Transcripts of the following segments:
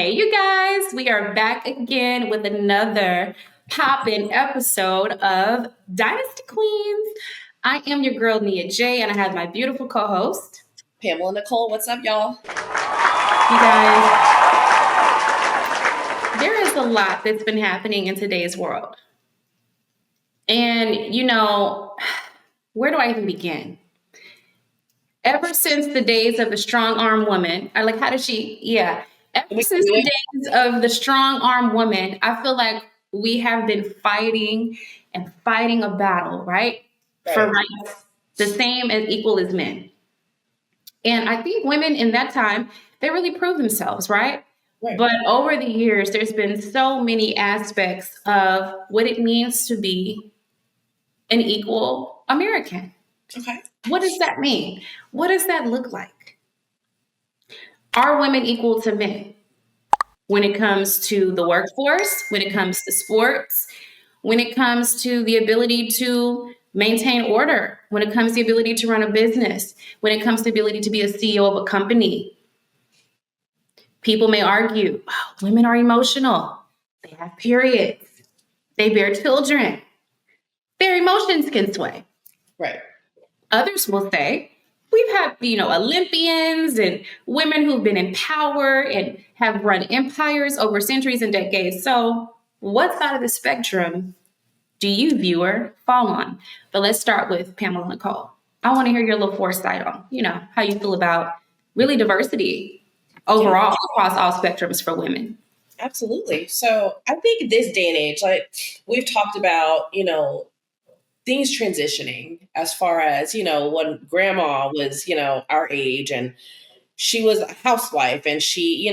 Hey, you guys, we are back again with another pop-in episode of Dynasty Queens. I am your girl, Nýa-Jolie, and I have my beautiful co-host, Pamela, Nicole. What's up, y'all? you guys. There is a lot that's been happening in today's world. And, where do I even begin? Ever since the days of the strong arm woman, I like, how does she, yeah. Ever since the days of the strong arm woman, I feel like we have been fighting and fighting a battle, right? For rights, the same as equal as men. And I think women in that time, they really proved themselves, right? But over the years, there's been so many aspects of what it means to be an equal American. Okay. What does that mean? What does that look like? Are women equal to men when it comes to the workforce, when it comes to sports, when it comes to the ability to maintain order, when it comes to the ability to run a business, when it comes to the ability to be a CEO of a company? People may argue, oh, women are emotional. They have periods. They bear children. Their emotions can sway. Right. Others will say, we've had, Olympians and women who've been in power and have run empires over centuries and decades. So what side of the spectrum do you, viewer, fall on? But let's start with Pamela and Nicole. I want to hear your little foresight on, how you feel about really diversity overall across all spectrums for women. Absolutely. So I think this day and age, like we've talked about, things transitioning as far as, when grandma was, our age and she was a housewife and she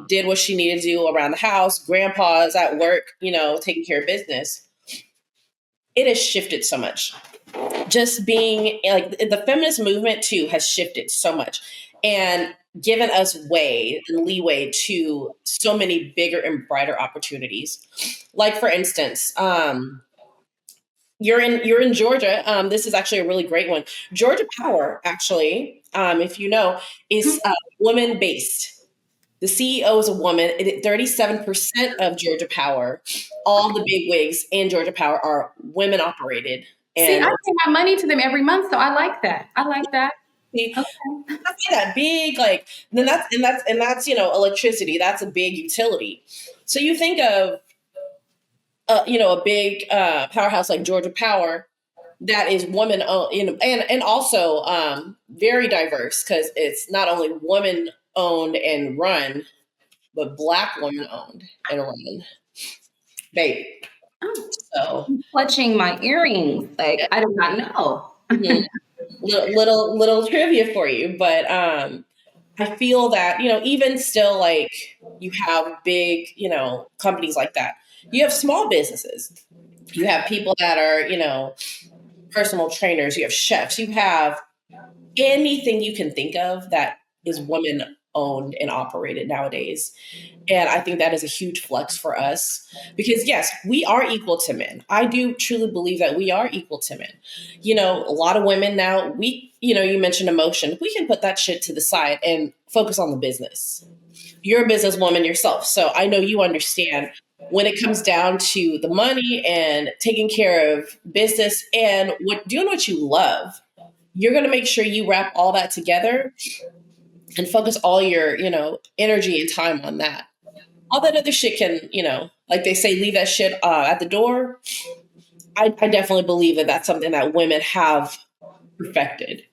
did what she needed to do around the house. Grandpa's at work, taking care of business. It has shifted so much. Just being like the feminist movement too has shifted so much and given us way and leeway to so many bigger and brighter opportunities. Like for instance, you're in Georgia. This is actually a really great one. Georgia Power, actually, if you know, is woman based. The CEO is a woman. 37% of Georgia Power, all the big wigs in Georgia Power are women operated. See, I pay my money to them every month, so I like that. I like that. Okay. That big, like that's electricity. That's a big utility. So you think of a big powerhouse like Georgia Power that is woman owned, and also very diverse because it's not only woman owned and run, but Black women owned and run. Babe. So clutching my earrings, like I did not know. little trivia for you, but I feel that even still, like you have big companies like that. You have small businesses. You have people that are personal trainers. You have chefs. You have anything you can think of that is women owned and operated nowadays. And I think that is a huge flex for us because yes, we are equal to men. I do truly believe that we are equal to men. A lot of women now, you mentioned emotion. We can put that shit to the side and focus on the business. You're a businesswoman yourself. So I know you understand when it comes down to the money and taking care of business and doing what you love, you're going to make sure you wrap all that together and focus all your, energy and time on that. All that other shit can, like they say, leave that shit at the door. I definitely believe that that's something that women have perfected.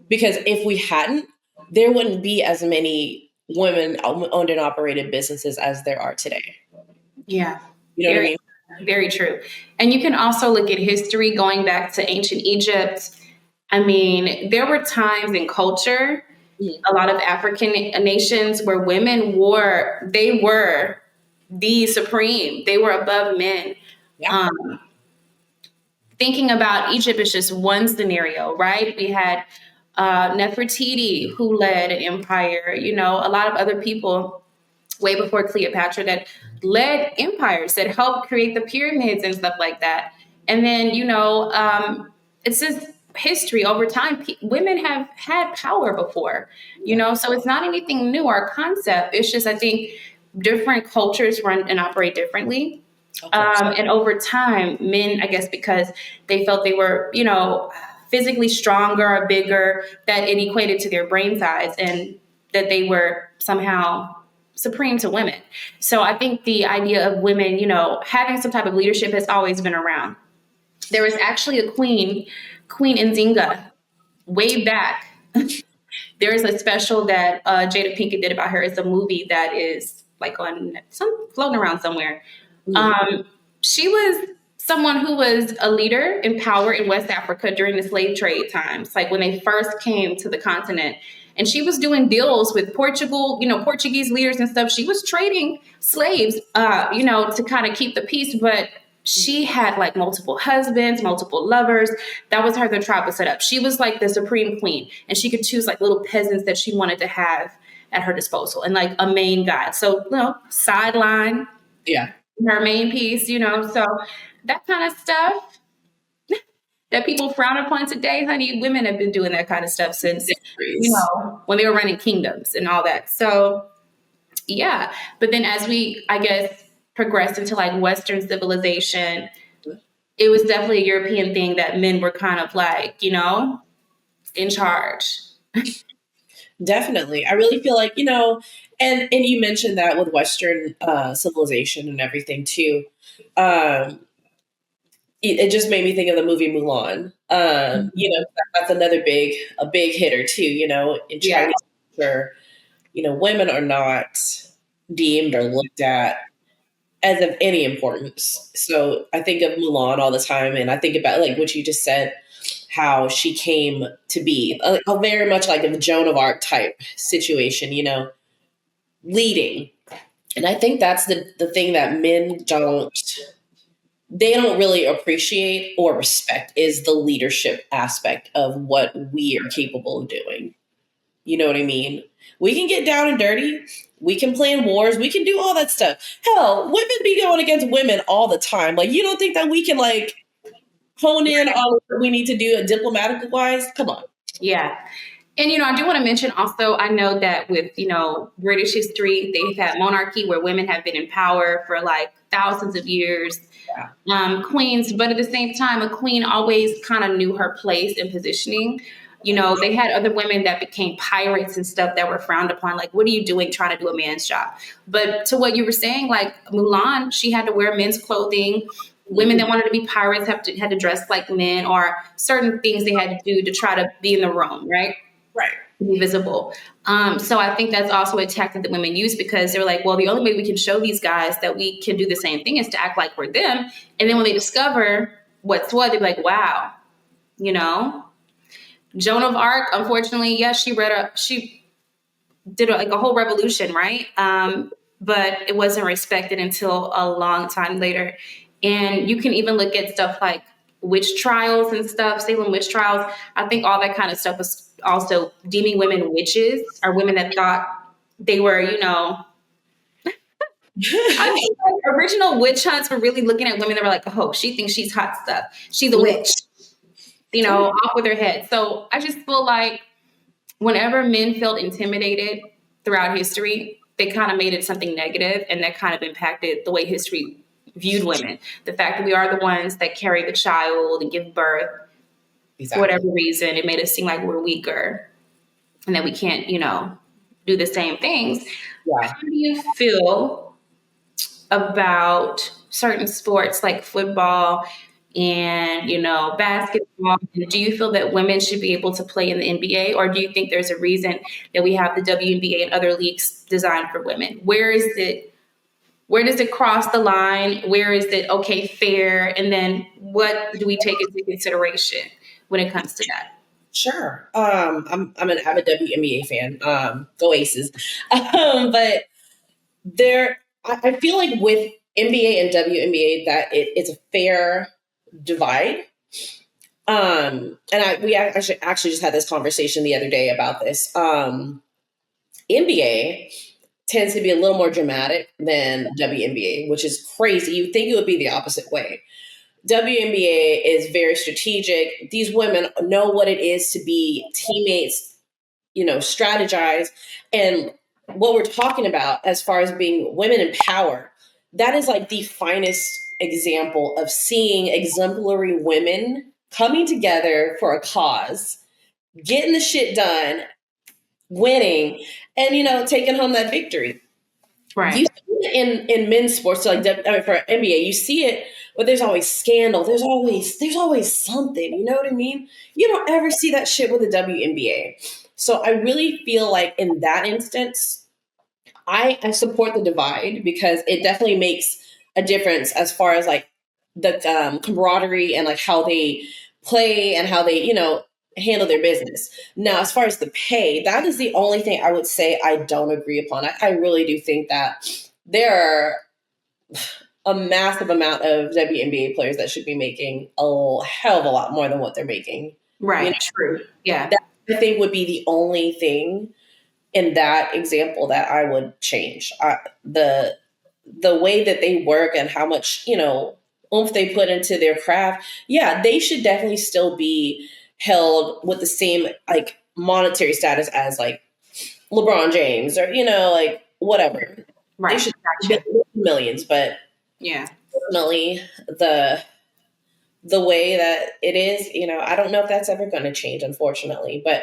Because if we hadn't, there wouldn't be as many women owned and operated businesses as there are today. Yeah. You know what I mean? Very true. And you can also look at history going back to ancient Egypt. I mean, there were times in culture, a lot of African nations where women were the supreme. They were above men. Yeah. Thinking about Egypt is just one scenario, right? We had Nefertiti, who led an empire, a lot of other people way before Cleopatra that led empires that helped create the pyramids and stuff like that. And then, it's just history over time, women have had power before, so it's not anything new or concept. It's just, I think, different cultures run and operate differently. And over time, men, I guess, because they felt they were, physically stronger or bigger, that it equated to their brain size and that they were somehow supreme to women. So I think the idea of women, having some type of leadership has always been around. There was actually a Queen Nzinga, way back. There is a special that Jada Pinkett did about her. It's a movie that is like on floating around somewhere. She was someone who was a leader in power in West Africa during the slave trade times, like when they first came to the continent. And she was doing deals with Portugal, Portuguese leaders and stuff. She was trading slaves, to kind of keep the peace. But she had like multiple husbands, multiple lovers. That was how the tribe was set up. She was like the supreme queen, and she could choose like little peasants that she wanted to have at her disposal, and like a main guy. So, sideline. Yeah. Her main piece, so that kind of stuff that people frown upon today, honey, women have been doing that kind of stuff since, when they were running kingdoms and all that. So, yeah. But then as we, I guess, progressed into like Western civilization, it was definitely a European thing that men were kind of like, in charge. Definitely. I really feel like, and you mentioned that with Western civilization and everything too. It just made me think of the movie Mulan. That's another a big hitter too, in Chinese culture, women are not deemed or looked at as of any importance. So I think of Mulan all the time, and I think about like what you just said, how she came to be a very much like a Joan of Arc type situation, leading. And I think that's the thing that men don't really appreciate or respect is the leadership aspect of what we are capable of doing. You know what I mean? We can get down and dirty. We can plan wars. We can do all that stuff. Hell, women be going against women all the time. Like, you don't think that we can like hone in on what we need to do diplomatic wise? Come on. Yeah. And, I do want to mention also, I know that with, British history, they've had monarchy where women have been in power for like thousands of years. Yeah. Queens, but at the same time, a queen always kind of knew her place and positioning. They had other women that became pirates and stuff that were frowned upon. Like, what are you doing trying to do a man's job? But to what you were saying, like Mulan, she had to wear men's clothing. Women that wanted to be pirates had to dress like men, or certain things they had to do to try to be in the room, right? Right. Be visible. So I think that's also a tactic that women use, because they're like, well, the only way we can show these guys that we can do the same thing is to act like we're them. And then when they discover what's what, they're like, wow, Joan of Arc, unfortunately, yes, she did a whole revolution, right? But it wasn't respected until a long time later. And you can even look at stuff like witch trials and stuff, Salem witch trials. I think all that kind of stuff was also deeming women witches, or women that thought they were, I think like original witch hunts were really looking at women that were like, oh, she thinks she's hot stuff. She's a witch, off with her head. So I just feel like whenever men felt intimidated throughout history, they kind of made it something negative, and that kind of impacted the way history viewed women. The fact that we are the ones that carry the child and give birth, for whatever reason, it made us seem like we're weaker and that we can't, do the same things. Yeah. How do you feel about certain sports like football and, basketball? Do you feel that women should be able to play in the NBA, or do you think there's a reason that we have the WNBA and other leagues designed for women? Where does it cross the line? Where is it, okay, fair? And then what do we take into consideration when it comes to that? Sure. I'm an avid WNBA fan. Go Aces. But I feel like with NBA and WNBA that it's a fair divide. And we actually just had this conversation the other day about this. NBA tends to be a little more dramatic than WNBA, which is crazy. You'd think it would be the opposite way. WNBA is very strategic. These women know what it is to be teammates, strategize. And what we're talking about as far as being women in power, that is like the finest example of seeing exemplary women coming together for a cause, getting the shit done, winning, and taking home that victory. Right. You see it in men's sports, so for NBA, you see it, but there's always scandal. There's always something. You know what I mean? You don't ever see that shit with the WNBA. So I really feel like in that instance, I support the divide because it definitely makes a difference as far as like the camaraderie and like how they play and how they handle their business. Now, as far as the pay, that is the only thing I would say I don't agree upon. I really do think that there are a massive amount of WNBA players that should be making a hell of a lot more than what they're making. Right. True. Yeah. That I think would be the only thing in that example that I would change. The way that they work and how much oomph they put into their craft. Yeah, they should definitely still be held with the same like monetary status as like LeBron James or like whatever. Right. They should Gotcha. be millions, but Yeah. definitely the way that it is, I don't know if that's ever going to change, unfortunately. But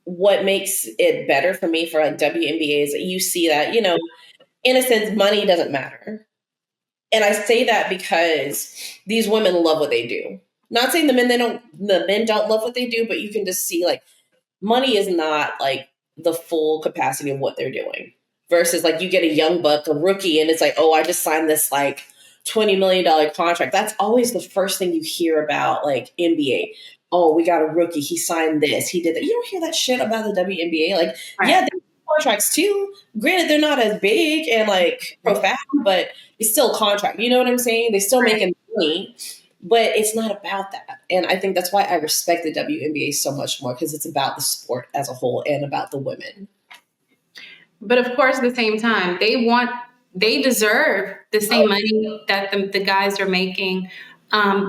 what makes it better for me for like WNBA is that you see that, in a sense, money doesn't matter. And I say that because these women love what they do. Not saying the men don't love what they do, but you can just see like money is not like the full capacity of what they're doing. Versus like you get a young buck, a rookie, and it's like, oh, I just signed this like $20 million contract. That's always the first thing you hear about like NBA. Oh, we got a rookie. He signed this. He did that. You don't hear that shit about the WNBA. Like, Right. yeah, they have contracts too. Granted, they're not as big and like profound, but it's still a contract. You know what I'm saying? They still making money, but it's not about that. And I think that's why I respect the WNBA so much more because it's about the sport as a whole and about the women. But of course, at the same time, they deserve the same money that the guys are making.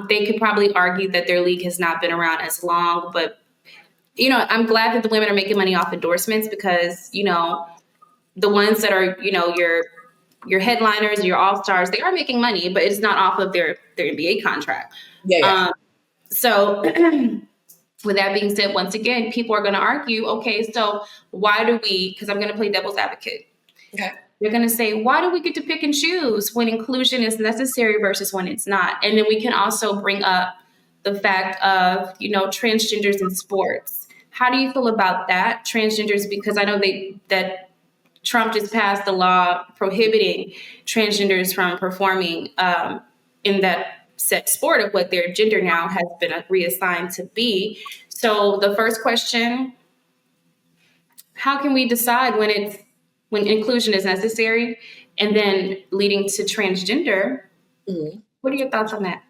They could probably argue that their league has not been around as long, but I'm glad that the women are making money off endorsements because the ones that are your headliners, your all stars, they are making money, but it's not off of their NBA contract. Yeah. So. With that being said, once again, people are going to argue, okay, so why do we, because I'm going to play devil's advocate. Okay. They're going to say, why do we get to pick and choose when inclusion is necessary versus when it's not? And then we can also bring up the fact of, transgenders in sports. How do you feel about that? Transgenders, because I know that Trump just passed the law prohibiting transgenders from performing in that set sport of what their gender now has been reassigned to be. So the first question, how can we decide when inclusion is necessary and then leading to transgender? Mm-hmm. What are your thoughts on that?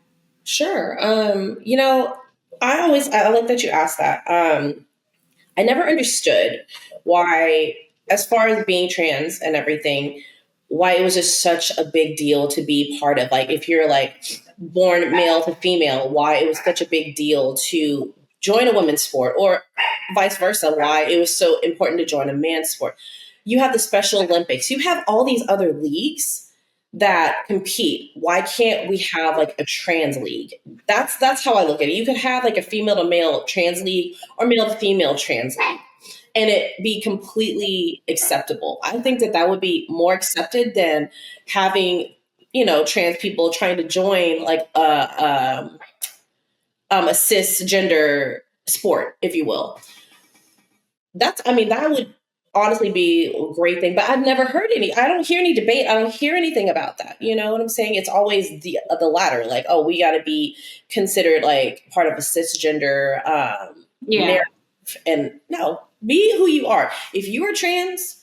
Sure. I like that you asked that. I never understood why, as far as being trans and everything, why it was just such a big deal to be part of, like, if you're like born male to female, why it was such a big deal to join a women's sport, or vice versa, why it was so important to join a man's sport. You have the Special Olympics. You have all these other leagues that compete. Why can't we have like a trans league? That's how I look at it. You could have like a female to male trans league or male to female trans league, and it be completely acceptable. I think that would be more accepted than having, trans people trying to join like a cisgender sport, if you will. That would honestly be a great thing, but I've never heard I don't hear any debate. I don't hear anything about that. You know what I'm saying? It's always the latter. Like, oh, we got to be considered like part of a cisgender narrative. And no, be who you are. If you are trans,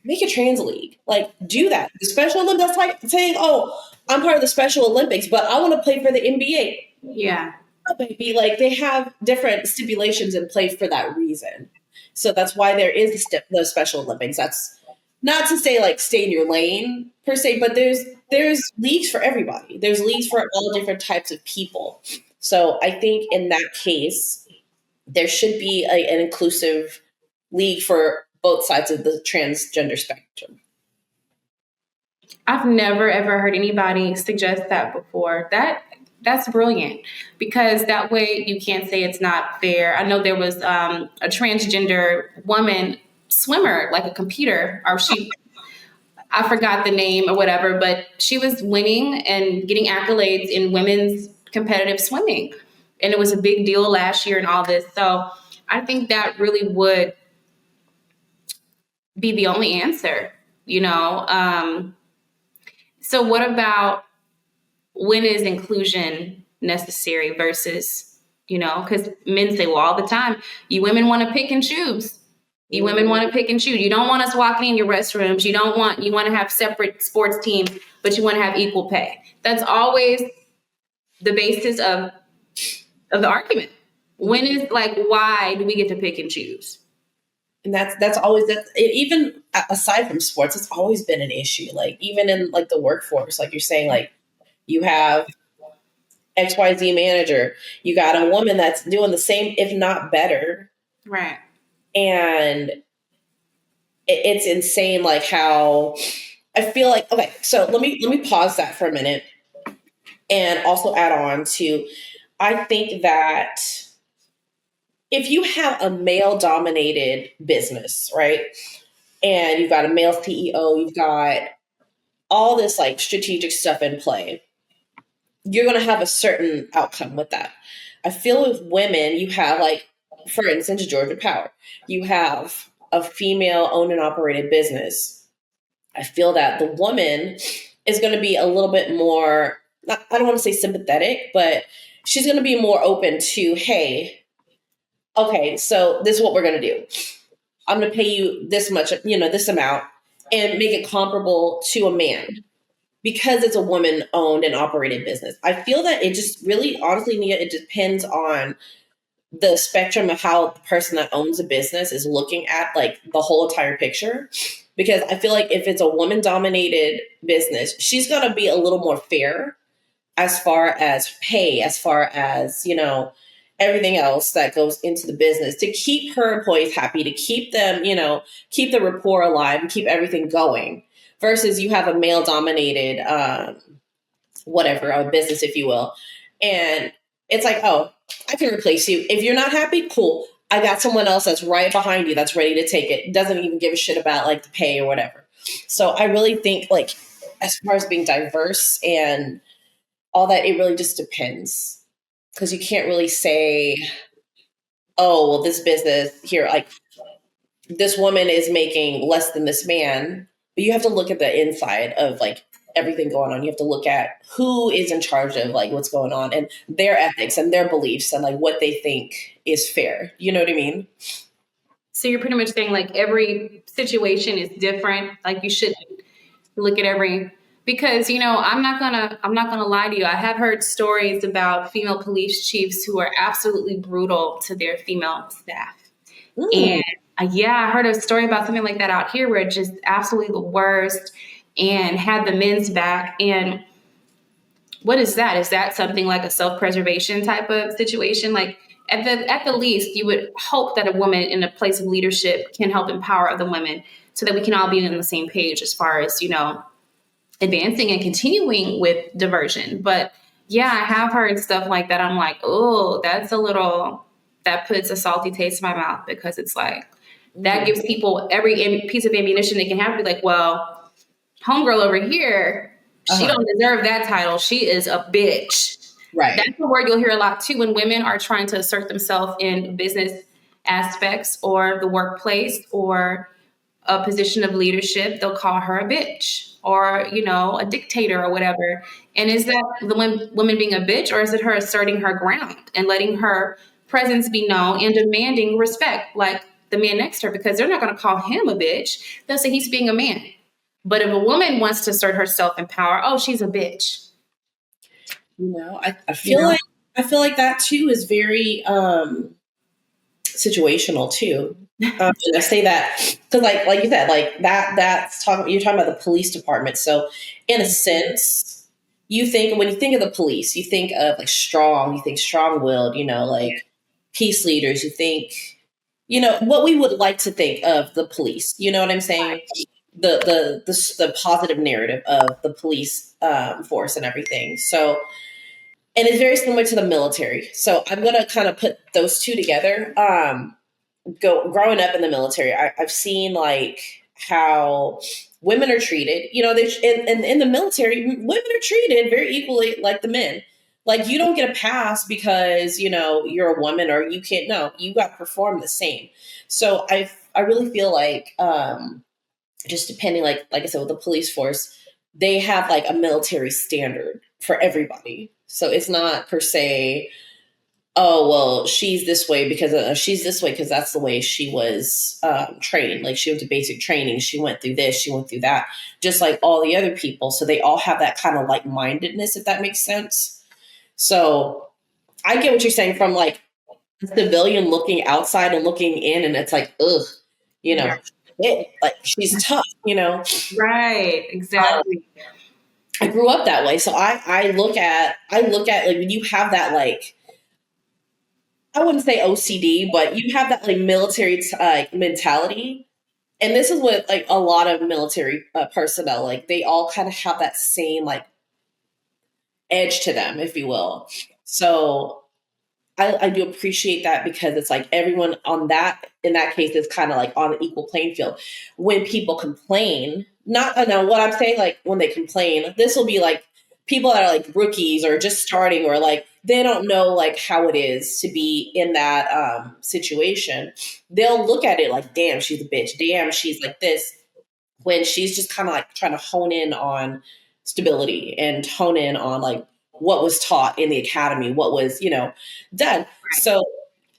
make a trans league. Like, do that. The Special Olympics, that's like saying, oh, I'm part of the Special Olympics, but I want to play for the NBA. Yeah. Oh, baby, like they have different stipulations in place for that reason. So that's why there is the Special Olympics. That's not to say like stay in your lane per se, but there's leagues for everybody. There's leagues for all different types of people. So I think in that case, there should be an inclusive league for both sides of the transgender spectrum. I've never ever heard anybody suggest that before. That's brilliant, because that way you can't say it's not fair. I know there was a transgender woman swimmer, like a computer, or I forgot the name or whatever, but she was winning and getting accolades in women's competitive swimming. And it was a big deal last year and all this. So I think that really would be the only answer, you know? So what about, when is inclusion necessary versus, you know, because men say, well, all the time, you women want to pick and choose. You women want to pick and choose. You don't want us walking in your restrooms. You want to have separate sports teams, but you want to have equal pay. That's always the basis of the argument. When is, like, why do we get to pick and choose? And that's always that. Even aside from sports, it's always been an issue. Like even in like the workforce, like you're saying, like you have XYZ manager, you got a woman that's doing the same, if not better. Right. And it's insane, like how I feel like, okay, so let me pause that for a minute and also add on to, I think that if you have a male dominated business, right? And you've got a male CEO, you've got all this like strategic stuff in play, you're going to have a certain outcome with that. I feel with women, you have like, for instance, Georgia Power, you have a female owned and operated business. I feel that the woman is going to be a little bit more, I don't want to say sympathetic, but she's going to be more open to, hey, okay, so this is what we're going to do. I'm going to pay you this much, this amount, and make it comparable to a man because it's a woman owned and operated business. I feel that it just really, honestly, Nia, it depends on the spectrum of how the person that owns a business is looking at like the whole entire picture. Because I feel like if it's a woman dominated business, she's going to be a little more fair as far as pay, as far as, everything else that goes into the business to keep her employees happy, to keep them, keep the rapport alive and keep everything going, versus you have a male dominated, whatever, a business, if you will. And it's like, oh, I can replace you. If you're not happy, cool. I got someone else that's right behind you that's ready to take it. Doesn't even give a shit about like the pay or whatever. So I really think like as far as being diverse and all that, it really just depends. Because you can't really say, oh, well, this business here, like this woman is making less than this man. But you have to look at the inside of like everything going on. You have to look at who is in charge of like what's going on and their ethics and their beliefs and like what they think is fair. You know what I mean? So you're pretty much saying like every situation is different. Like you shouldn't look at every, because I'm not gonna lie to you. I have heard stories about female police chiefs who are absolutely brutal to their female staff. And I heard a story about something like that out here where it's just absolutely the worst, and had the men's back. And what is that? Is that something like a self-preservation type of situation? Like at the least, you would hope that a woman in a place of leadership can help empower other women so that we can all be on the same page as far as, advancing and continuing with diversion. But yeah, I have heard stuff like that. I'm like, oh, that puts a salty taste in my mouth, because it's like, that gives people every piece of ammunition they can have to be like, well, homegirl over here, she don't deserve that title. She is a bitch. Right. That's a word you'll hear a lot too when women are trying to assert themselves in business aspects or the workplace or a position of leadership. They'll call her a bitch or, a dictator or whatever. And is that the woman being a bitch, or is it her asserting her ground and letting her presence be known and demanding respect like the man next to her? Because they're not going to call him a bitch. They'll say he's being a man. But if a woman wants to assert herself in power, oh, she's a bitch. I feel like that too is very situational too. And I say that because, like you said, like that's talking. You're talking about the police department. So, in a sense, you think when you think of the police, you think of like strong. You think strong-willed. Like peace leaders. You think, what we would like to think of the police. You know what I'm saying? The positive narrative of the police force and everything. So, and it's very similar to the military. So I'm gonna kind of put those two together. Growing up in the military, I've seen like how women are treated. In the military, women are treated very equally like the men. Like you don't get a pass because you're a woman or you can't. No, you got to perform the same. So I really feel like just depending, like I said, with the police force, they have like a military standard for everybody. So it's not per se, oh well, she's this way because that's the way she was trained. Like she went to basic training, she went through this, she went through that, just like all the other people. So they all have that kind of like mindedness, if that makes sense. So I get what you're saying from like a civilian looking outside and looking in, and it's like, ugh, you know, like she's tough, Right, exactly. I grew up that way. So I look at like when you have that, like, I wouldn't say OCD, but you have that like military mentality. And this is what like a lot of military personnel, like they all kind of have that same like edge to them, if you will. So I do appreciate that because it's like everyone in that case is kind of like on an equal playing field. When people complain, not now what I'm saying, like when they complain, this will be like people that are like rookies or just starting or like they don't know like how it is to be in that situation. They'll look at it like, damn, she's a bitch. Damn, she's like this. When she's just kind of like trying to hone in on stability and hone in on like what was taught in the academy, what was, done. Right. So,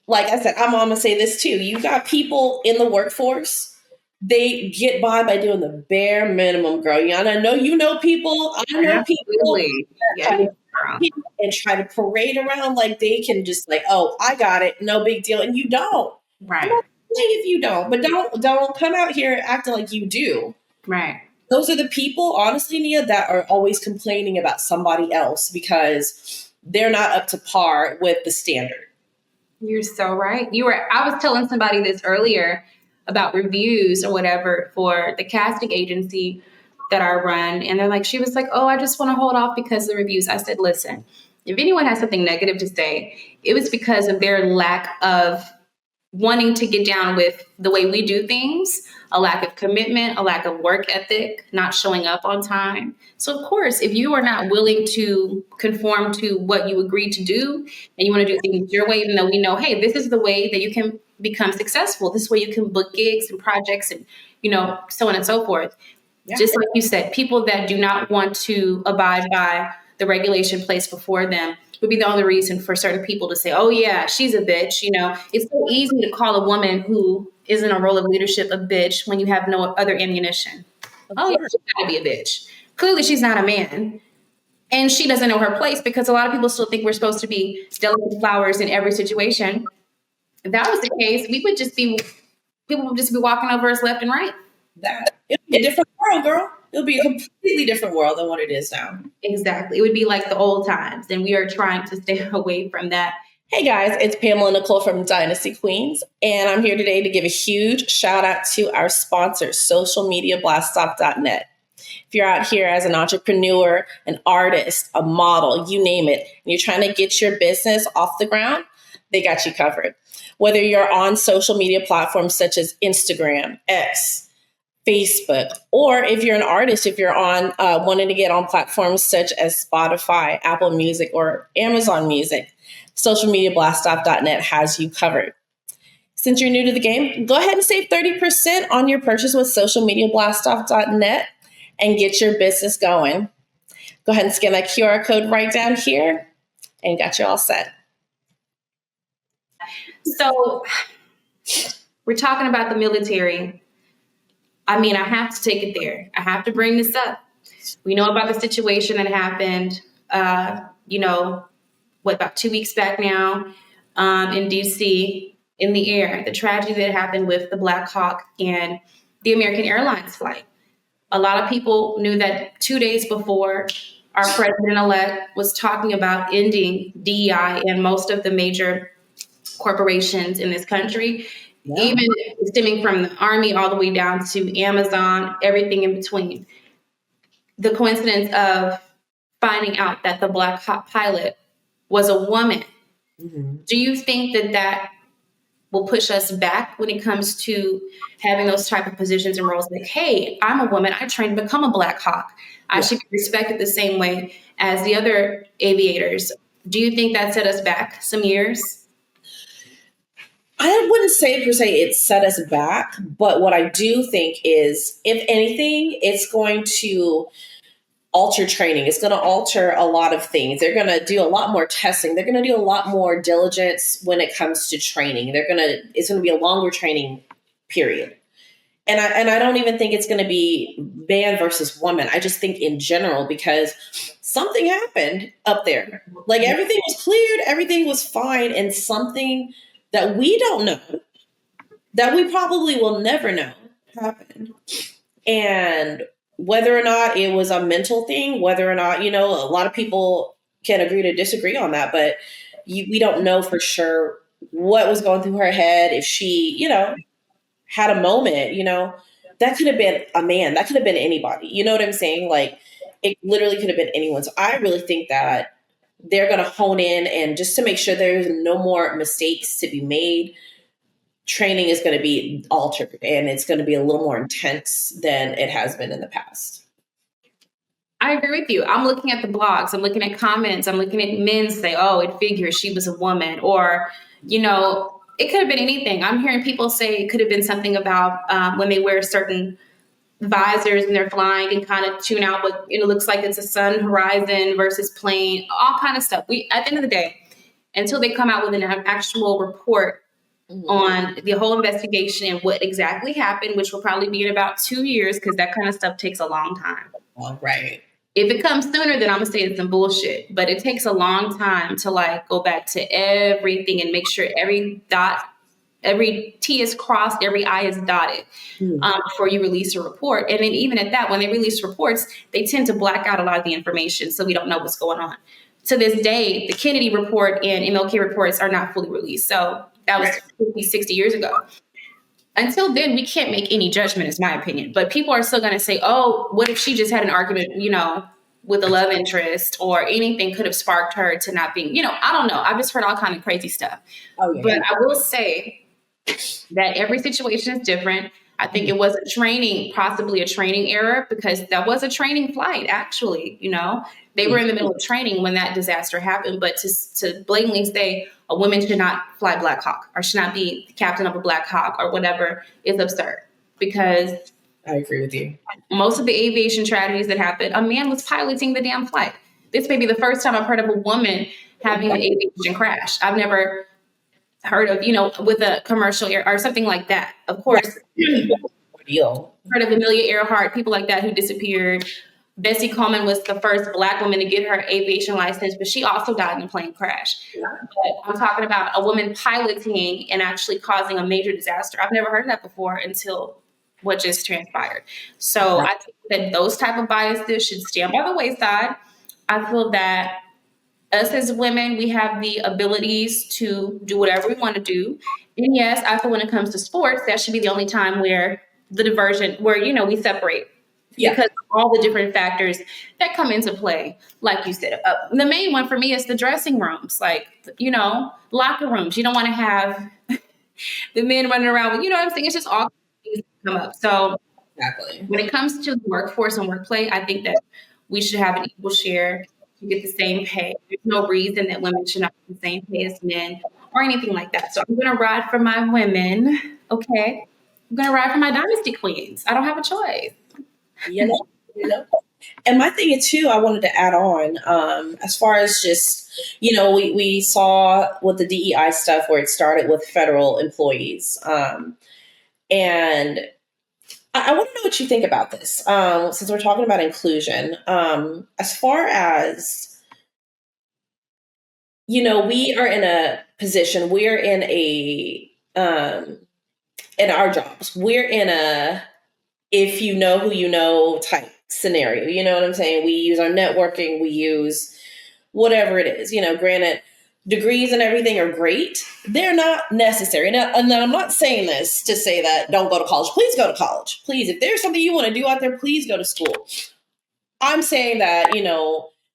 like I said, I'm gonna say this too. You got people in the workforce, they get by doing the bare minimum, girl. I know people, I know people Absolutely. that Yeah, try to girl. and try to parade around like they can just like, oh, I got it, no big deal. And you don't. I'm Right, not saying if you don't, but don't come out here acting like you do. right. Those are the people, honestly, Nia, that are always complaining about somebody else because they're not up to par with the standard. You're so right. I was telling somebody this earlier about reviews or whatever for the casting agency that I run. And they're like, she was like, oh, I just want to hold off because of the reviews. I said, listen, if anyone has something negative to say, it was because of their lack of wanting to get down with the way we do things, a lack of commitment, a lack of work ethic, not showing up on time. So, of course, if you are not willing to conform to what you agreed to do and you want to do things your way, even though we know, hey, this is the way that you can become successful, this way you can book gigs and projects and, so on and so forth. Yeah. Just like you said, people that do not want to abide by the regulation placed before them would be the only reason for certain people to say, oh, yeah, she's a bitch. It's so easy to call a woman who is in a role of leadership a bitch when you have no other ammunition. Of Oh, yeah, course. she's got to be a bitch. Clearly, she's not a man. And she doesn't know her place because a lot of people still think we're supposed to be delicate flowers in every situation. If that was the case, people would just be walking over us left and right. It'll be a different world, girl. It'll be a completely different world than what it is now. Exactly. It would be like the old times. And we are trying to stay away from that. Hey guys, it's Pamela and Nicole from Dynasty Queens, and I'm here today to give a huge shout out to our sponsor, socialmediablastoff.net. If you're out here as an entrepreneur, an artist, a model, you name it, and you're trying to get your business off the ground, they got you covered. Whether you're on social media platforms such as Instagram, X, Facebook, or if you're an artist, if you're on wanting to get on platforms such as Spotify, Apple Music, or Amazon Music, socialmediablastoff.net has you covered. Since you're new to the game, go ahead and save 30% on your purchase with socialmediablastoff.net and get your business going. Go ahead and scan that QR code right down here and got you all set. So we're talking about the military. I mean, I have to take it there. I have to bring this up. We know about the situation that happened, about 2 weeks back now in DC. in the air, the tragedy that happened with the Black Hawk and the American Airlines flight. A lot of people knew that 2 days before, our president-elect was talking about ending DEI in most of the major corporations in this country, even stemming from the Army all the way down to Amazon, everything in between. The coincidence of finding out that the Black Hawk pilot was a woman. Mm-hmm. Do you think that that will push us back when it comes to having those type of positions and roles? Like, hey, I'm a woman. I trained to become a Black Hawk. I should be respected the same way as the other aviators. Do you think that set us back some years? I wouldn't say per se it set us back, but what I do think is, if anything, it's going to alter training. It's going to alter a lot of things. They're going to do a lot more testing. They're going to do a lot more diligence when it comes to training. It's going to be a longer training period. And I don't even think it's going to be man versus woman. I just think in general, because something happened up there. Like, everything was cleared, everything was fine, and something that we don't know, that we probably will never know, happened. And whether or not it was a mental thing, whether or not, a lot of people can agree to disagree on that, but we don't know for sure what was going through her head. If she, had a moment, that could have been a man, that could have been anybody. You know what I'm saying? Like, it literally could have been anyone. So I really think that they're going to hone in, and just to make sure there's no more mistakes to be made, training is going to be altered, and it's going to be a little more intense than it has been in the past. I agree with you. I'm looking at the blogs, I'm looking at comments, I'm looking at men say, oh, it figures she was a woman, or, it could have been anything. I'm hearing people say it could have been something about when they wear certain visors and they're flying and kind of tune out what it looks like it's a sun horizon versus plane, all kind of stuff. At the end of the day, until they come out with an actual report on the whole investigation and what exactly happened, which will probably be in about 2 years, because that kind of stuff takes a long time. All right. If it comes sooner, then I'm gonna say it's some bullshit. But it takes a long time to go back to everything and make sure every T is crossed, every I is dotted before you release a report. And then even at that, when they release reports, they tend to black out a lot of the information, so we don't know what's going on. To this day, the Kennedy report and MLK reports are not fully released. So that was 50, 60 years ago. Until then, we can't make any judgment, is my opinion. But people are still going to say, oh, what if she just had an argument, with a love interest, or anything could have sparked her to not being, I don't know. I've just heard all kind of crazy stuff. Oh, yeah. But I will say that every situation is different. I think it was possibly a training error, because that was a training flight, actually. They were in the middle of training when that disaster happened. But to blatantly say a woman should not fly Black Hawk or should not be the captain of a Black Hawk or whatever is absurd, because I agree with you. Most of the aviation tragedies that happen, a man was piloting the damn flight. This may be the first time I've heard of a woman having an aviation crash. I've never heard of, with a commercial air or something like that. Of course, heard of Amelia Earhart, people like that who disappeared. Bessie Coleman was the first Black woman to get her aviation license, but she also died in a plane crash. But I'm talking about a woman piloting and actually causing a major disaster. I've never heard of that before until what just transpired. So I think that those type of biases should stand by the wayside. I feel that us as women, we have the abilities to do whatever we want to do. And yes, I feel when it comes to sports, that should be the only time where the diversion, where, we separate. Yeah. Because of all the different factors that come into play. Like you said, the main one for me is the dressing rooms, locker rooms. You don't want to have the men running around with, what I'm saying? It's just all things that come up. So exactly. When it comes to the workforce and workplace, I think that we should have an equal share to get the same pay. There's no reason that women should not get the same pay as men or anything like that. So I'm going to ride for my women. Okay. I'm going to ride for my Dynasty Queens. I don't have a choice. And my thing is too, I wanted to add on, as far as just, we saw with the DEI stuff where it started with federal employees. And I want to know what you think about this, since we're talking about inclusion. As far as, we are in a position, we're in a in our jobs, we're in a if you know who you know type scenario. You know what I'm saying? We use our networking, we use whatever it is. Granted, degrees and everything are great. They're not necessary. And I'm not saying this to say that don't go to college. Please go to college. Please, if there's something you want to do out there, please go to school. I'm saying that,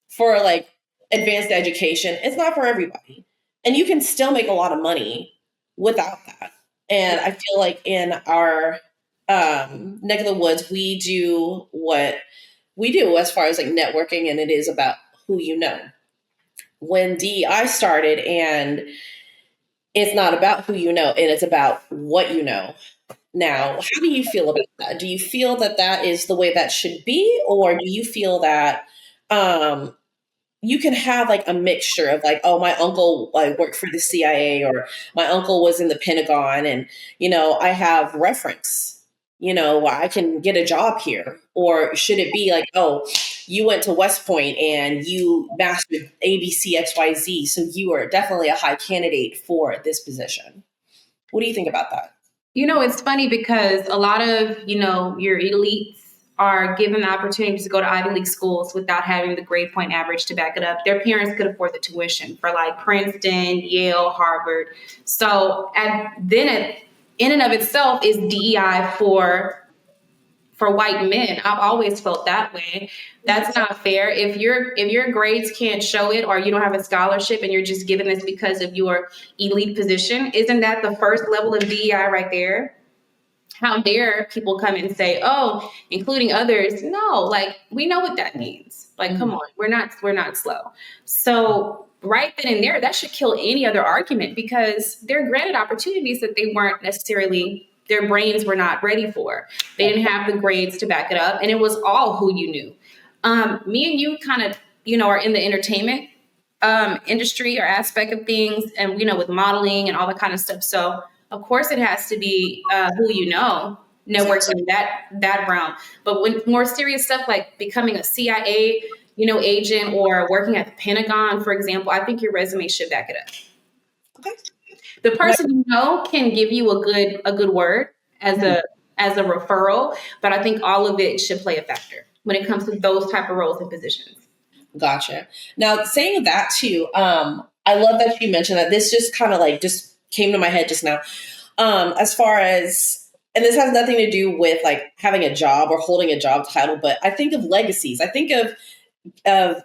for like advanced education, it's not for everybody. And you can still make a lot of money without that. And I feel like in our neck of the woods, we do what we do as far as like networking, and it is about who you know. When DEI started, and it's not about who you know, and it's about what you know. Now, how do you feel about that? Do you feel that that is the way that should be, or do you feel that you can have like a mixture of like, oh, my uncle like worked for the CIA, or my uncle was in the Pentagon, and I have reference. I can get a job here. Or should it be like, oh, you went to West Point and you mastered ABCXYZ, so you are definitely a high candidate for this position. What do you think about that? It's funny because a lot of, your elites are given the opportunity to go to Ivy League schools without having the grade point average to back it up. Their parents could afford the tuition for like Princeton, Yale, Harvard. So in and of itself is DEI for white men. I've always felt that way. That's not fair. If your grades can't show it, or you don't have a scholarship and you're just given this because of your elite position, isn't that the first level of DEI right there? How dare people come and say, oh, including others? No, like we know what that means. Like, come on, we're not slow. So right then and there, that should kill any other argument, because they're granted opportunities that they weren't necessarily, their brains were not ready for. They didn't have the grades to back it up, and it was all who you knew. Me and you kind of, are in the entertainment industry or aspect of things, and with modeling and all that kind of stuff. So of course it has to be who you know, networking in that realm. But when more serious stuff like becoming a CIA, agent, or working at the Pentagon, for example, I think your resume should back it up. Okay. The person can give you a good word as a referral, but I think all of it should play a factor when it comes to those type of roles and positions. Gotcha. Now, saying that too, I love that you mentioned that. This just kind of like just came to my head just now. As far as, and this has nothing to do with like having a job or holding a job title, but I think of legacies. I think of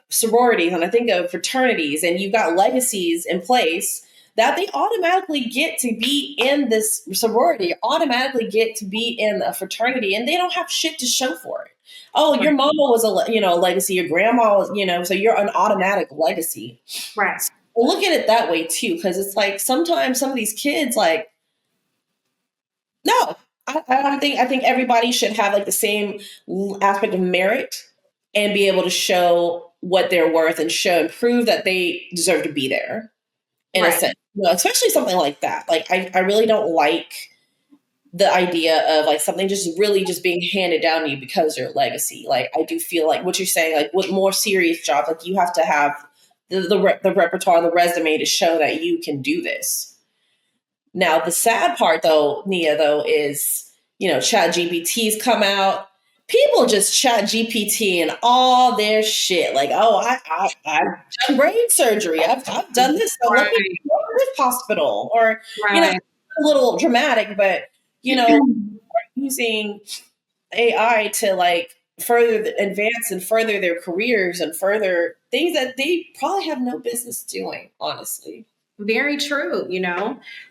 sororities, and I think of fraternities, and you've got legacies in place that they automatically get to be in this sorority, automatically get to be in a fraternity, and they don't have shit to show for it. Oh, your mama was a legacy, your grandma was, so you're an automatic legacy. Right. So look at it that way too, because it's like sometimes some of these kids like, no, I don't think, I think everybody should have like the same aspect of merit and be able to show what they're worth and show and prove that they deserve to be there in a sense. Especially something like that. Like I really don't like the idea of like something just really just being handed down to you because your legacy. Like I do feel like what you're saying, like with more serious jobs, like you have to have the repertoire, the resume to show that you can do this. Now the sad part though, Nia, though, is Chat GPT's come out. People just Chat GPT and all their shit. Like, oh, I've done brain surgery. I've done this. So let me go to this hospital. Or a little dramatic, but using AI to like further advance and further their careers and further things that they probably have no business doing, honestly. Very true,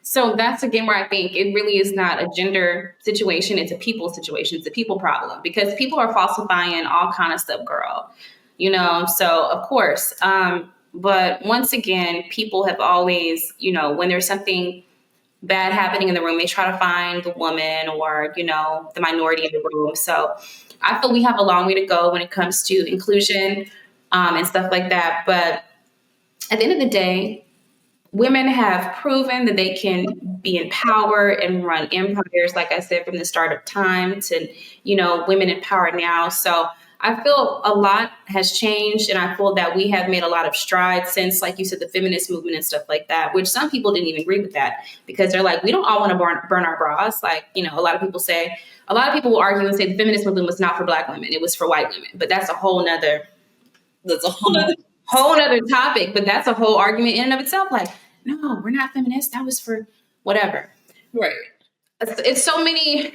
So that's again where I think it really is not a gender situation. It's a people situation. It's a people problem, because people are falsifying all kind of stuff, girl. So of course. But once again, people have always, when there's something bad happening in the room, they try to find the woman or, the minority in the room. So I feel we have a long way to go when it comes to inclusion and stuff like that. But at the end of the day, women have proven that they can be in power and run empires, like I said, from the start of time to, women in power now. So I feel a lot has changed, and I feel that we have made a lot of strides since, like you said, the feminist movement and stuff like that, which some people didn't even agree with that because they're like, we don't all want to burn our bras. Like, you know, a lot of people will argue and say the feminist movement was not for Black women, it was for white women. But that's a whole nother topic. But that's a whole argument in and of itself. Like, no, we're not feminists. That was for whatever. Right. It's so many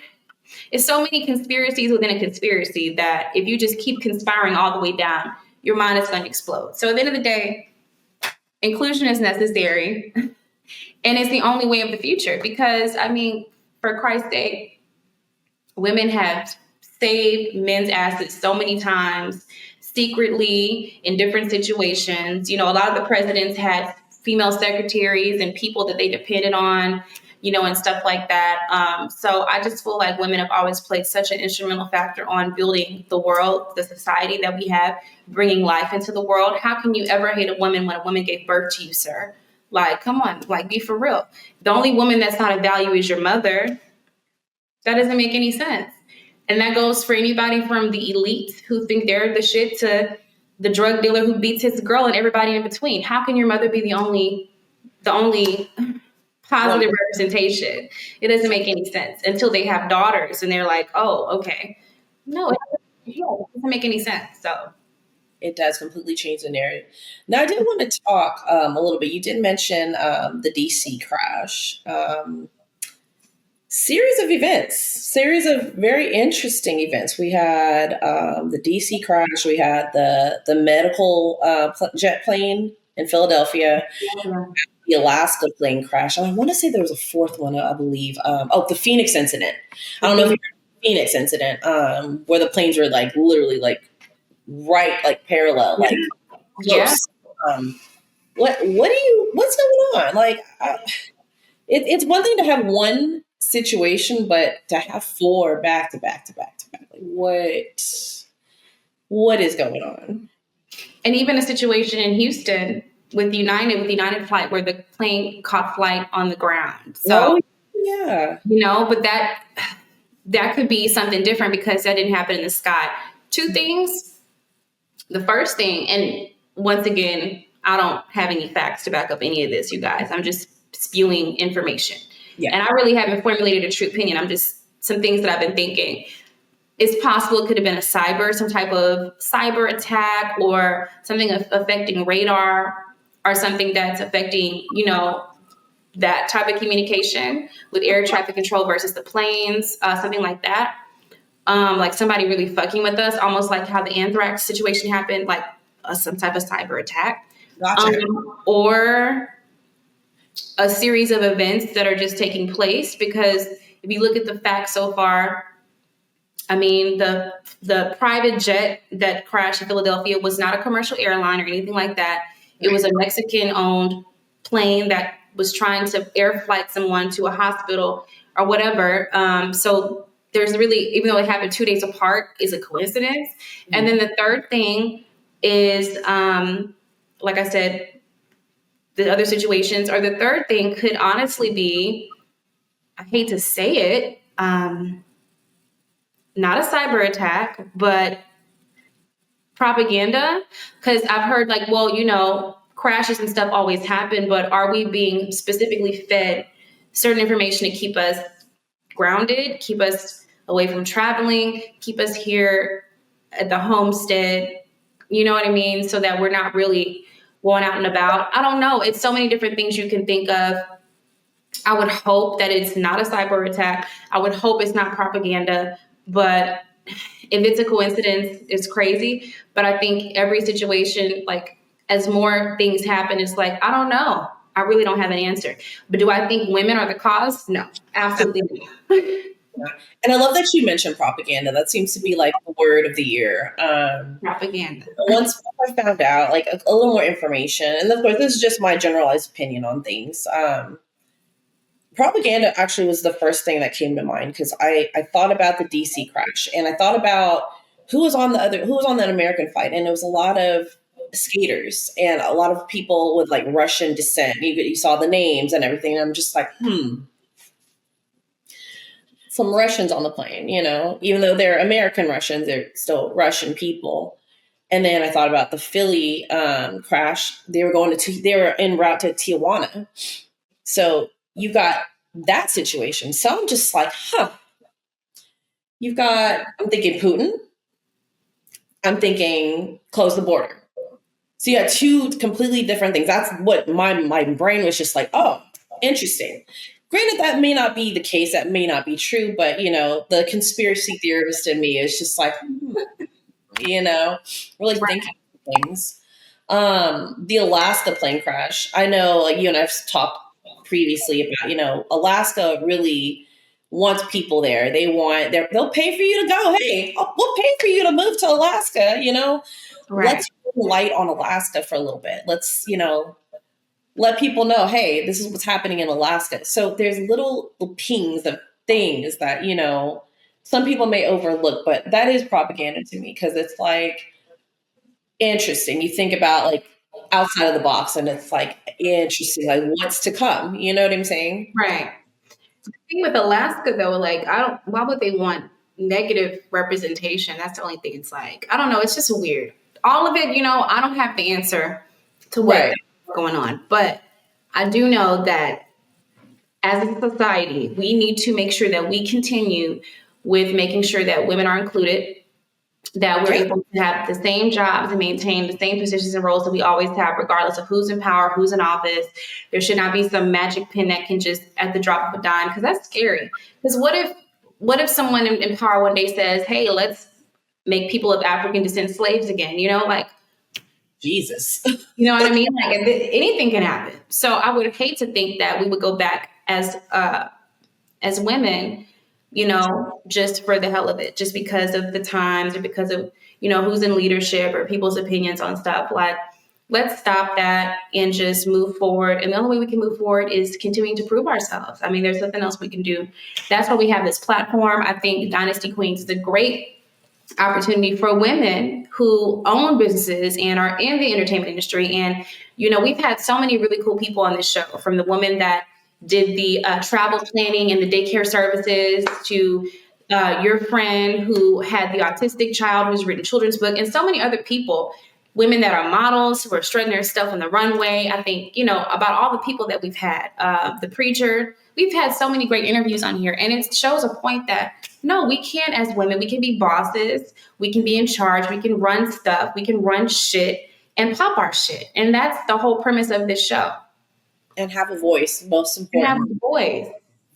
conspiracies within a conspiracy that if you just keep conspiring all the way down, your mind is going to explode. So at the end of the day, inclusion is necessary, and it's the only way of the future. Because, I mean, for Christ's sake, women have saved men's asses so many times, secretly, in different situations. You know, a lot of the presidents had female secretaries and people that they depended on, you know, and stuff like that. So I just feel like women have always played such an instrumental factor on building the world, the society that we have, bringing life into the world. How can you ever hate a woman when a woman gave birth to you, sir? Like, come on, like, be for real. The only woman that's not a value is your mother. That doesn't make any sense. And that goes for anybody from the elite who think they're the shit to the drug dealer who beats his girl and everybody in between. How can your mother be the only positive representation? It doesn't make any sense until they have daughters and they're like, oh, okay. No, it doesn't make any sense. So it does completely change the narrative. Now, I did want to talk a little bit. You did mention the DC crash. Series of very interesting events. We had the DC crash. We had the medical jet plane in Philadelphia. yeah. The Alaska plane crash. And I want to say there was a fourth one, I believe. The Phoenix incident. I don't know if you heard the Phoenix incident, where the planes were like literally like right, like parallel, like close. Yeah. What's going on? Like, it's one thing to have one situation, but to have four back to back to back to back, like what is going on? And even a situation in Houston with United flight where the plane caught flight on the ground. So yeah, you know, but that could be something different because that didn't happen in the sky. Two things. The first thing, and once again, I don't have any facts to back up any of this, you guys. I'm just spewing information. Yeah. And I really haven't formulated a true opinion. I'm just some things that I've been thinking. It's possible it could have been some type of cyber attack or something affecting radar or something that's affecting, you know, that type of communication with air traffic control versus the planes, something like that. Like somebody really fucking with us, almost like how the anthrax situation happened, like some type of cyber attack. Gotcha. Or a series of events that are just taking place. Because if you look at the facts so far, I mean, the private jet that crashed in Philadelphia was not a commercial airline or anything like that. It was a Mexican-owned plane that was trying to air flight someone to a hospital or whatever. So there's really, even though it happened 2 days apart, is a coincidence. Mm-hmm. And then the third thing is, like I said, the other situations, or the third thing could honestly be, I hate to say it, not a cyber attack, but propaganda. Because I've heard like, well, you know, crashes and stuff always happen, but are we being specifically fed certain information to keep us grounded, keep us away from traveling, keep us here at the homestead, you know what I mean? So that we're not really going out and about. I don't know. It's so many different things you can think of. I would hope that it's not a cyber attack. I would hope it's not propaganda. But if it's a coincidence, it's crazy. But I think every situation, like as more things happen, it's like, I don't know. I really don't have an answer. But do I think women are the cause? No, absolutely not. And I love that you mentioned propaganda. That seems to be like the word of the year. Propaganda. Once I found out like a little more information, and of course this is just my generalized opinion on things. Propaganda actually was the first thing that came to mind because I thought about the DC crash and I thought about who was on that American flight, and it was a lot of skaters and a lot of people with like Russian descent. You saw the names and everything, and I'm just like, some Russians on the plane, even though they're American Russians, they're still Russian people. And then I thought about the Philly crash. They were en route to Tijuana. So you got that situation. So I'm just like, I'm thinking Putin. I'm thinking close the border. So you got two completely different things. That's what my brain was just like, oh, interesting. Granted, that may not be the case. That may not be true. But, the conspiracy theorist in me is just like, really thinking things. The Alaska plane crash. I know, like, you and I've talked previously about, Alaska really wants people there. They'll pay for you to go. Hey, we'll pay for you to move to Alaska. Right. Let's light on Alaska for a little bit. Let's, let people know, hey, this is what's happening in Alaska. So there's little pings of things that, some people may overlook, but that is propaganda to me because it's like interesting. You think about like outside of the box and it's like interesting, like what's to come. You know what I'm saying? Right. The thing with Alaska though, like why would they want negative representation? That's the only thing. It's like, I don't know, it's just weird. All of it, I don't have the answer to what's Right. going on. But I do know that as a society, we need to make sure that we continue with making sure that women are included, that we're Yeah. able to have the same jobs and maintain the same positions and roles that we always have, regardless of who's in power, who's in office. There should not be some magic pin that can just at the drop of a dime, because that's scary. Because what if someone in power one day says, hey, let's make people of African descent slaves again? Like, Jesus. you know what I mean? Like anything can happen. So I would hate to think that we would go back as women, just for the hell of it, just because of the times or because of, who's in leadership or people's opinions on stuff. Like, let's stop that and just move forward. And the only way we can move forward is continuing to prove ourselves. I mean, there's nothing else we can do. That's why we have this platform. I think Dynasty Queens is a great opportunity for women who own businesses and are in the entertainment industry. And, we've had so many really cool people on this show, from the woman that did the travel planning and the daycare services to your friend who had the autistic child who's written children's book, and so many other people, women that are models who are strutting their stuff on the runway. I think, about all the people that we've had, the preacher, we've had so many great interviews on here. And it shows a point that, no, we can, as women, we can be bosses. We can be in charge. We can run stuff. We can run shit and pop our shit. And that's the whole premise of this show. And have a voice, most And have important. a voice.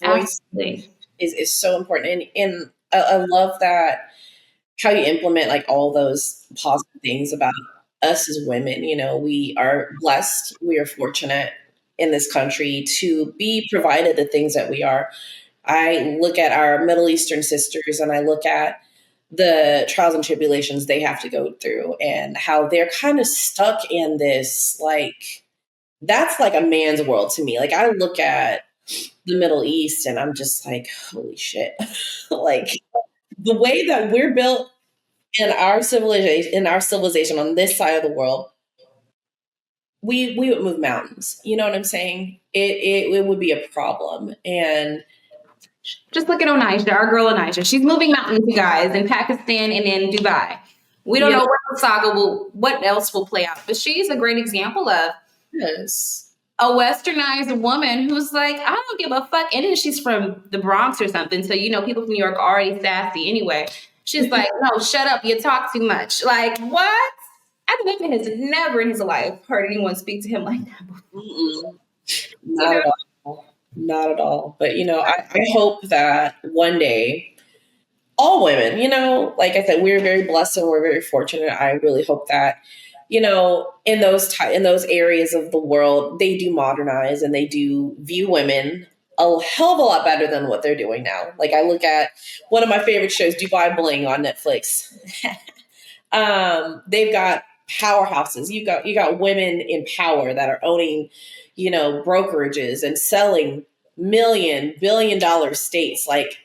Voice Absolutely. is so important. And I love that how you implement like all those positive things about us as women. We are blessed. We are fortunate in this country to be provided the things that we are. I look at our Middle Eastern sisters and I look at the trials and tribulations they have to go through and how they're kind of stuck in this, like, that's like a man's world to me. Like, I look at the Middle East and I'm just like, holy shit. Like, the way that we're built in our civilization on this side of the world, we would move mountains. You know what I'm saying? It would be a problem. And Just look at Onisha, our girl Onisha. She's moving mountains, you guys, in Pakistan and in Dubai. We don't know what else will play out, but she's a great example of yes. a westernized woman who's like, I don't give a fuck. And then she's from the Bronx or something. So, people from New York are already sassy anyway. She's like, no, shut up. You talk too much. Like, what? I think that man has never in his life heard anyone speak to him like that before. Mm-mm. Not at all. Not at all. But, I hope that one day all women, like I said, we're very blessed and we're very fortunate. I really hope that, in those areas of the world, they do modernize and they do view women a hell of a lot better than what they're doing now. Like, I look at one of my favorite shows, Dubai Bling on Netflix. They've got powerhouses. You got women in power that are owning, brokerages and selling billion-dollar states. Like,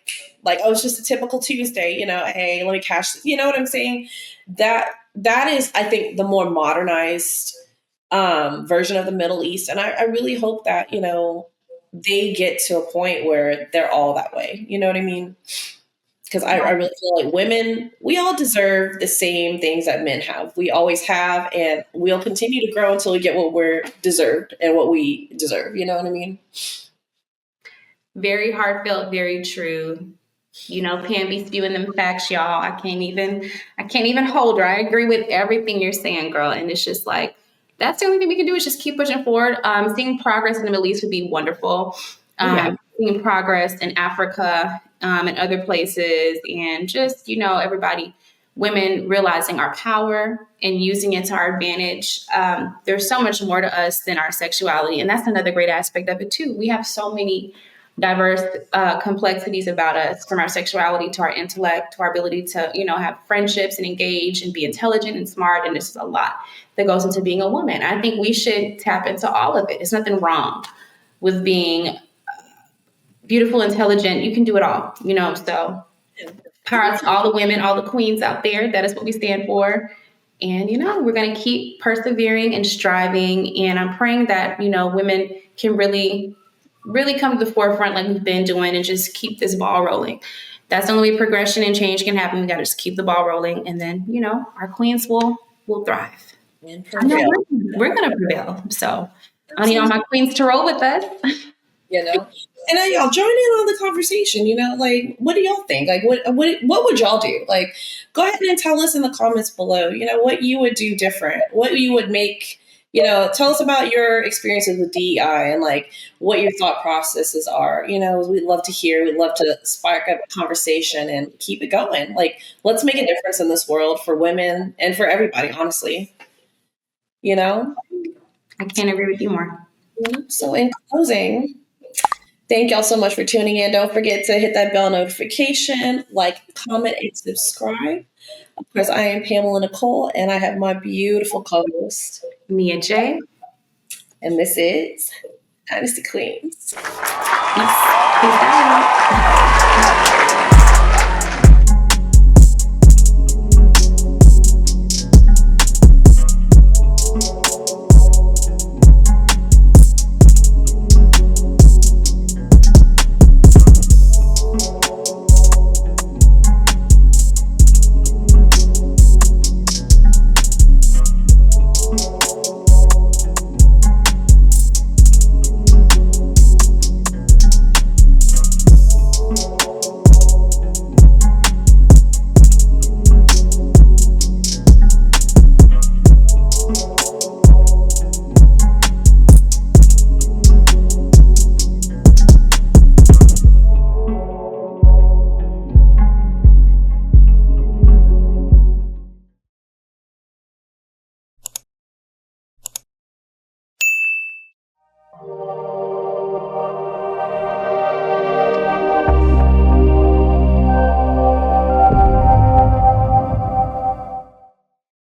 oh, it's just a typical Tuesday, hey, let me cash this. You know what I'm saying? That is, I think, the more modernized version of the Middle East. And I really hope that, they get to a point where they're all that way. You know what I mean? Because I really feel like women, we all deserve the same things that men have. We always have, and we'll continue to grow until we get what we're deserved and what we deserve. You know what I mean? Very heartfelt, very true. You know, Pam be spewing them facts, y'all. I can't even hold her. I agree with everything you're saying, girl. And it's just like, that's the only thing we can do is just keep pushing forward. Seeing progress in the Middle East would be wonderful. Yeah. Seeing progress in Africa and other places, and just, you know, everybody, women realizing our power and using it to our advantage. There's so much more to us than our sexuality. And that's another great aspect of it, too. We have so many diverse complexities about us, from our sexuality to our intellect to our ability to, you know, have friendships and engage and be intelligent and smart. And there's a lot that goes into being a woman. I think we should tap into all of it. There's nothing wrong with being beautiful, intelligent. You can do it all, you know. So power out to all the women, all the queens out there. That is what we stand for. And, you know, we're going to keep persevering and striving. And I'm praying that, you know, women can really come to the forefront like we've been doing, and just keep this ball rolling. That's the only way progression and change can happen. We got to just keep the ball rolling, and then, you know, our queens will thrive. And I know we're going to prevail. So I need all my queens to roll with us. You know, and y'all join in on the conversation. You know, like, what do y'all think? Like, what would y'all do? Like, go ahead and tell us in the comments below. You know, what you would do different, what you would make. You know, tell us about your experiences with DEI and like what your thought processes are. You know, we'd love to hear. We'd love to spark up a conversation and keep it going. Like, let's make a difference in this world for women and for everybody, honestly. You know? I can't agree with you more. So in closing, thank y'all so much for tuning in. Don't forget to hit that bell notification, like, comment, and subscribe. Of course, I am Pamela Nicole, and I have my beautiful co-host, Nýa-Jolie. And this is Dynasty Queens. Peace out.